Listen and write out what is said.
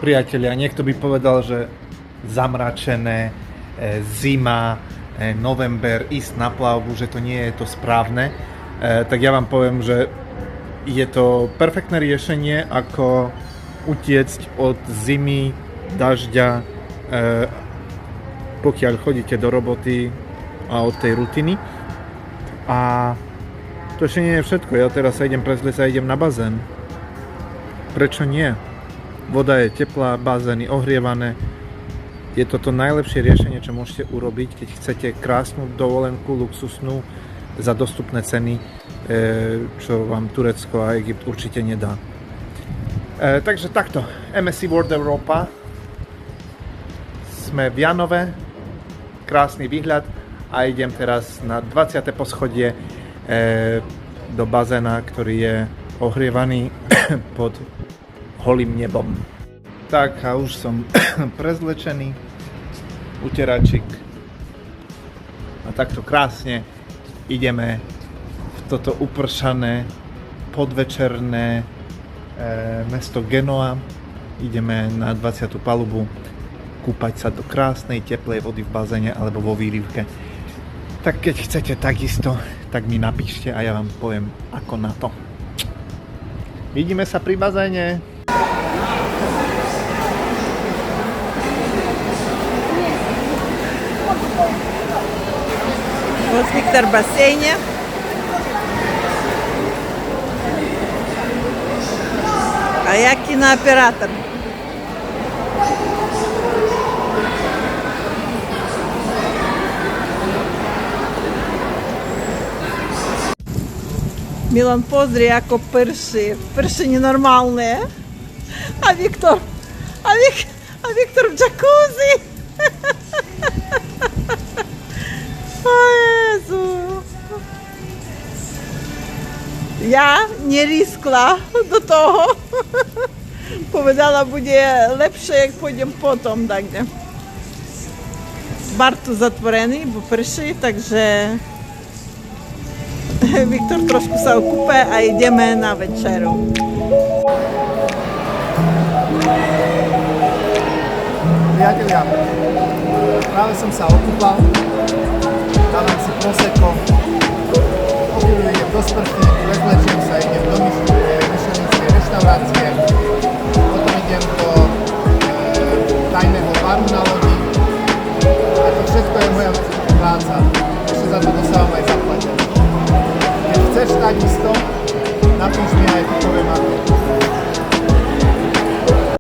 Priatelia, niekto by povedal, že zamračené, zima, november, ísť na plavbu, že to nie je to správne. Tak ja vám poviem, že je to perfektné riešenie, ako utiecť od zimy, dažďa, pokiaľ chodíte do roboty a od tej rutiny. A to ešte nie je všetko. Ja teraz sa idem prezliecť a idem na bazén. Prečo nie? Voda je teplá, bazény ohrievané. Je to to najlepšie riešenie, čo môžete urobiť, keď chcete krásnu dovolenku, luxusnú, za dostupné ceny, čo vám Turecko a Egypt určite nedá. Takže takto, MSC World Europa. Sme v Janove, krásny výhľad a idem teraz na 20. poschodie do bazéna, ktorý je ohrievaný pod holým nebom. Tak a už som prezlečený, uteračik a takto krásne ideme v toto upršané podvečerné mesto Genoa. Ideme na 20. palubu kúpať sa do krásnej teplej vody v bazéne alebo vo výrivke. Tak keď chcete takisto, tak mi napíšte a ja vám poviem ako na to. Vidíme sa pri bazéne. Вот Виктор в бассейне. А я кинооператор. Милан, позри, ako prší. Prší nenormálne. A Viktor v jacuzzi. O Jezu. Ja neriskla do toho. Povedala, bude lepšie, jak pôjdem potom takde. Bar tu zatvorený, bo prší, takže Viktor trošku sa okúpe a ideme na večeru. Priatelia, práve som sa okúpal, dávam si prosecco, pokiaľ idem do sprchy, prezlečiem sa, idem do myšelinskej reštaurácie